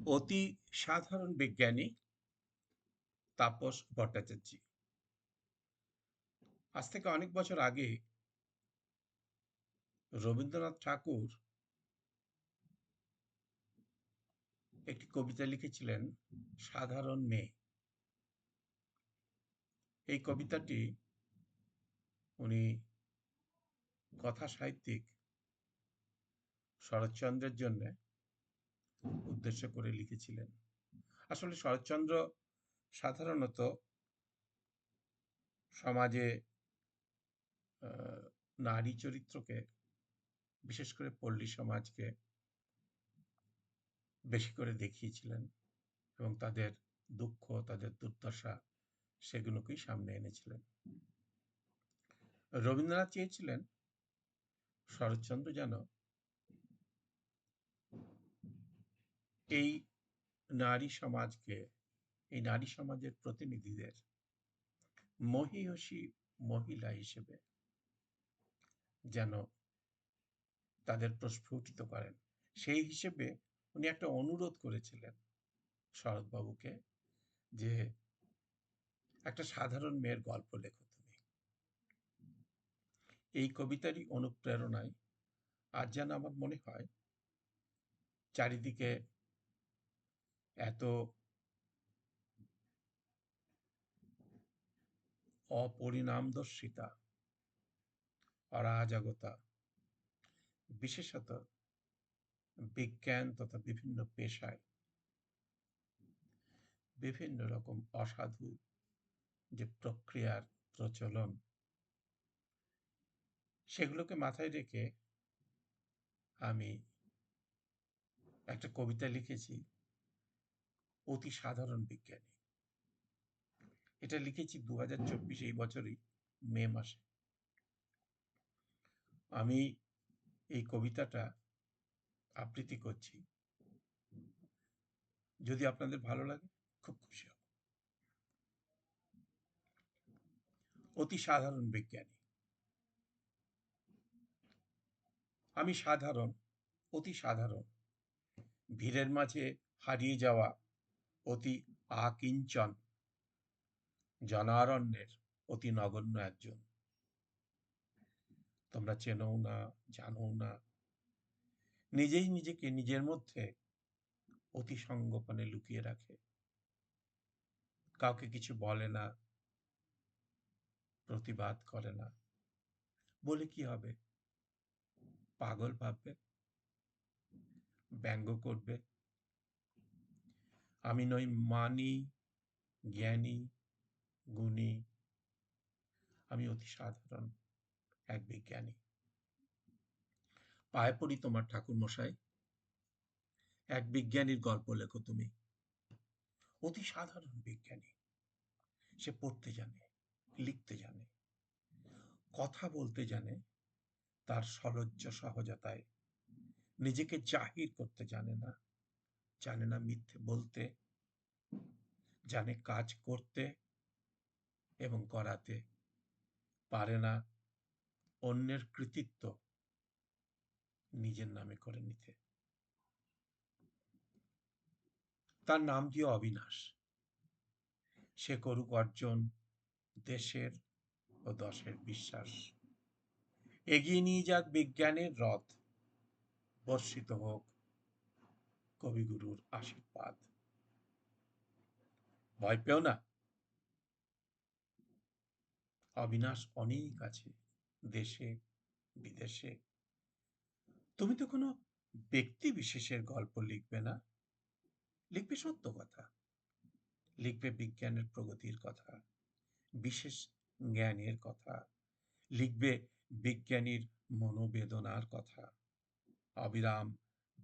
অতি সাধারণ বিজ্ঞানী তাপস ভট্টাচার্য। আজ থেকে অনেক বছর আগে রবীন্দ্রনাথ ঠাকুর একটি কবিতা লিখেছিলেন, সাধারণ মেয়ে। এই কবিতাটি উনি কথা সাহিত্যিক শরৎচন্দ্রের জন্য উদ্দেশ্য করে লিখেছিলেন। আসলে শরৎচন্দ্র সাধারণত সমাজে নারী চরিত্রকে, বিশেষ করে পল্লী সমাজকে বেশি করে দেখিয়েছিলেন এবং তাদের দুঃখ, তাদের দুর্দশা সেগুলোকেই সামনে এনেছিলেন। রবীন্দ্রনাথ চেয়েছিলেন শরৎচন্দ্র যেন এই নারী সমাজকে, এই নারী সমাজের প্রতিনিধিদের মহীয়সী মহিলা হিসেবে যেন তাদের প্রস্ফুটিত করেন। সেই হিসেবে উনি একটা অনুরোধ করেছিলেন শরৎবাবুকে, যে একটা সাধারণ মেয়ের গল্প লেখো তুমি। এই কবিতারই অনুপ্রেরণায় আজ যেন আমার মনে হয় চারিদিকে এত অপরিণামদর্শিতা, অরাজকতা, বিশেষত বিজ্ঞান তথা বিভিন্ন পেশায় বিভিন্ন রকম অসাধু যে প্রক্রিয়ার প্রচলন, সেগুলোকে মাথায় রেখে আমি একটা কবিতা লিখেছি, অতি সাধারণ বিজ্ঞানী। এটা লিখেছি 2024 এই বছরই মে মাসে। আমি এই কবিতাটা আবৃত্তি করছি, যদি আপনাদের ভালো লাগে খুব খুশি হব। অতি সাধারণ বিজ্ঞানী। আমি সাধারণ, অতি সাধারণ, ভিড়ের মাঝে হারিয়ে যাওয়া অতি আকিঞ্চন, জনারণ্যের অতি নগণ্য একজন। তোমরা চেনও না, জানো না, নিজেই নিজেকে নিজের মধ্যে অতি সঙ্গোপনে লুকিয়ে রাখে, কাউকে কিছু বলে না, প্রতিবাদ করে না। বলে কি হবে? পাগল ভাববে, ব্যঙ্গ করবে। আমি নই মানি, জ্ঞানী, গুণী, আমি অতি সাধারণ এক বিজ্ঞানী। পায়ে পড়ি তোমার ঠাকুর মশাই, এক বিজ্ঞানীর গল্প লেখো তুমি। অতি সাধারণ বিজ্ঞানী, সে পড়তে জানে, লিখতে জানে, কথা বলতে জানে, তার সলজ্জ সহজতায় নিজেকে জাহির করতে জানে না, জানে না মিথ্যে বলতে, জানে কাজ করতে এবং করাতে, পারে না অন্যের কৃতিত্ব নিজের নামে করে নিতে। তার নাম দিয়ে অবিনাশ। সে করুক অর্জন দেশের ও দশের বিশ্বাস, এগিয়ে নিয়ে যাক বিজ্ঞানের রথ, বর্ষিত হোক কবিগুরুর আশীর্বাদ। ভয় পেও না, অবিনাশ অনেক আছে দেশে বিদেশে। তুমি তো কোনো ব্যক্তি বিশেষের গল্প লিখবে না, লিখবে সত্য কথা, লিখবে বিজ্ঞানের প্রগতির কথা, বিশেষ জ্ঞানের কথা, লিখবে বিজ্ঞানীর মনোবেদনার কথা, অবিরাম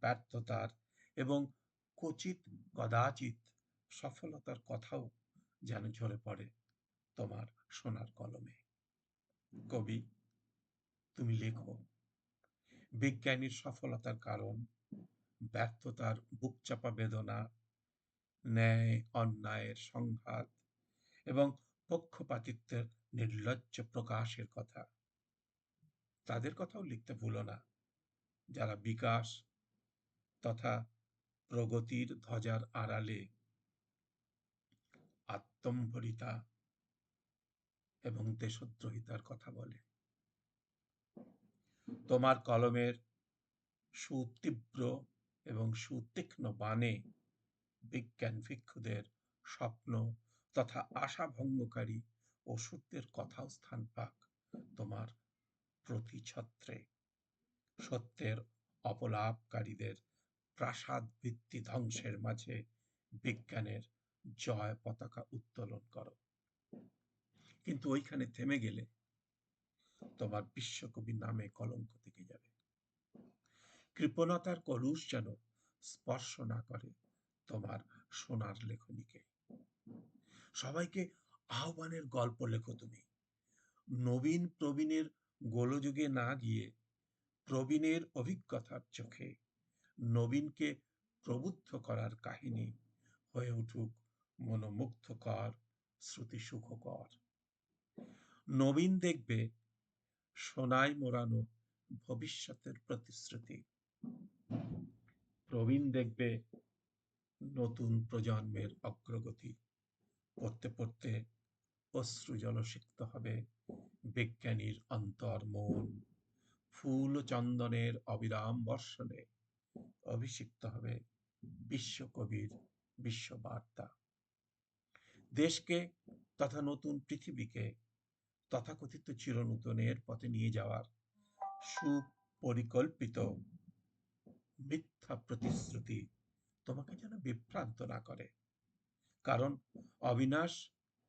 ব্যর্থতার এবং কচিত কদাচিৎ সফলতার কথাও যেন ঝরে পড়ে তোমার সোনার কলমে। কবি, তুমি লেখো বিজ্ঞানীর সফলতার কারণ, ব্যর্থতার বুকচাপা বেদনা, ন্যায় অন্যায়ের সংঘাত এবং পক্ষপাতিত্বের নির্লজ্জ প্রকাশের কথা। তাদের কথাও লিখতে ভুলো না, যারা বিকাশ তথা প্রগতির ধ্বজার আড়ালে আত্মম্ভরিতা এবং দেশদ্রোহিতার কথা বলে। তোমার কলমের সুতীব্র এবং সুতীক্ষ্ণ বাণে বিজ্ঞান ভিক্ষুদের স্বপ্ন তথা আশা ভঙ্গকারী ওষুধের কথাও স্থান পাক তোমার প্রতিছত্রে। সত্যের অপলাপকারীদের প্রাসাদ ভিত্তি ধ্বংসের মাঝে বিজ্ঞানের জয় পতাকা উত্তোলন করো। কিন্তু ওইখানে থেমে গেলে তোমার বিশ্বকবি নামে কলঙ্ক থেকে যাবে। কৃপণতার কলুষ যেন স্পর্শ না করে তোমার সোনার লেখনীকে। সবাইকে আহ্বানের গল্প লেখো তুমি। নবীন প্রবীণের গোলযোগে না গিয়ে প্রবীণের অভিজ্ঞতার চোখে নবীনকে প্রবুদ্ধ করার কাহিনী হয়ে উঠুক মনোমুগ্ধকর, শ্রুতি সুখকর। নবীন দেখবে সোনায় মোড়ানো ভবিষ্যতের প্রতিশ্রুতি। প্রবীণ দেখবে নতুন প্রজন্মের অগ্রগতি। পড়তে পড়তে অশ্রু জলসিক্ত হবে বিজ্ঞানীর অন্তর মন। ফুল চন্দনের অবিরাম বর্ষণে অভিষিক্ত হবে বিশ্বকবির বিশ্ববার্তা। দেশকে তথা নতুন পৃথিবীকে তথাকথিত চিরনূতনের পথে নিয়ে যাওয়ার সুপরিকল্পিত মিথ্যা প্রতিশ্রুতি তোমাকে যেন বিভ্রান্ত না করে। কারণ অবিনাশ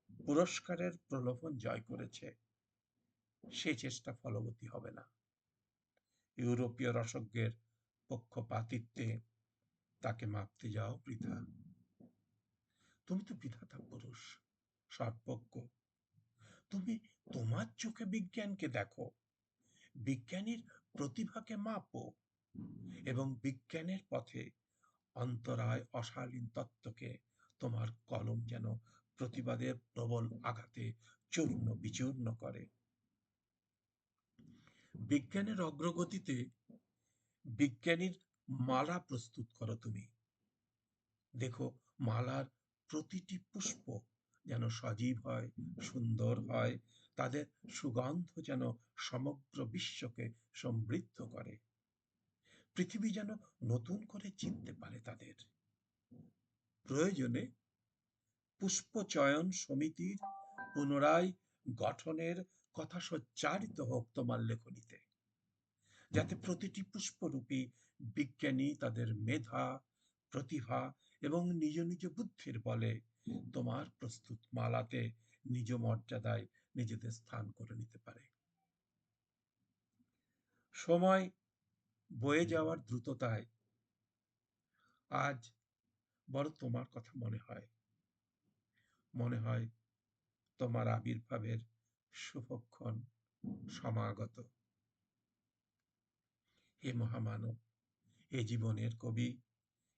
পুরস্কারের প্রলোভন জয় করেছে, সে চেষ্টা ফলবতী হবে না। ইউরোপীয় রসজ্ঞের পক্ষপাতিত্বে তাকে মাপতে যাও বৃথা। তুমি তো বিধাতা পুরুষ, সর্বজ্ঞ। তুমি তোমার চোখে বিজ্ঞানকে দেখো, বিজ্ঞানীর প্রতিভাকে মাপো এবং বিজ্ঞানের পথে অন্তরায় অশালীন তত্ত্বকে তোমার কলম যেন প্রতিবাদের প্রবল আঘাতে চূর্ণ বিচূর্ণ করে। বিজ্ঞানের অগ্রগতিতে বিজ্ঞানীর মালা প্রস্তুত করো তুমি। দেখো মালার প্রতিটি পুষ্প যেন সজীব হয়, সুন্দর হয়, তাদের সুগন্ধ যেন সমগ্র বিশ্বকে সমৃদ্ধ করে। পৃথিবী যেন নতুন করে চিনতে পারে তাদের। প্রয়োজনে পুষ্প চয়ন সমিতির পুনরায় গঠনের কথা সচ্চারিত হোক তোমার লেখনীতে, যাতে প্রতিটি পুষ্পরূপী বিজ্ঞানী তাদের মেধা, প্রতিভা এবং নিজ নিজ বুদ্ধির বলে তোমার প্রস্তুত মালাতে নিজ মর্যাদায় নিজেদের স্থান করে নিতে পারে। সময় বয়ে যাওয়ার দ্রুততায় আজ বড় তোমার কথা মনে হয়। মনে হয় তোমার আবির্ভাবের শুভক্ষণ সমাগত। হে মহামানব, হে জীবনের কবি,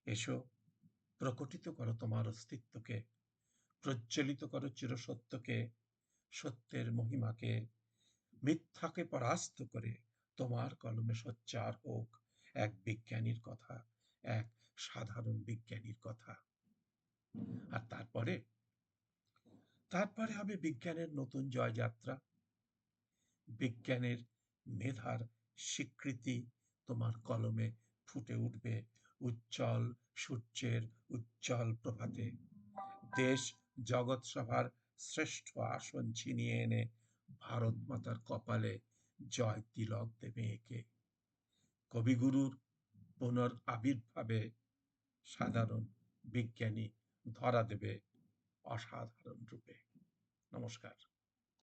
এসো প্রকটিত করো তোমার অস্তিত্বকে, প্রজ্বলিত করো চিরসত্যকে, সত্যের মহিমাকে। মিথ্যাকে পরাস্ত করে তোমার কলমে সোচ্চার হোক এক বিজ্ঞানীর কথা, এক সাধারণ বিজ্ঞানীর কথা। আর তারপরে হবে বিজ্ঞানের নতুন জয়যাত্রা। বিজ্ঞানের মেধার স্বীকৃতি তোমার কলমে ফুটে উঠবে উজ্জ্বল সূর্যের উজ্জ্বল প্রভাতে। দেশ জগৎ সভার শ্রেষ্ঠ আসন ছিনিয়ে এনে ভারত মাতার কপালে জয় তিলক দেবে একে। কবিগুরুর পুনর আবির্ভাবে সাধারণ বিজ্ঞানী ধরা দেবে অসাধারণ রূপে। নমস্কার।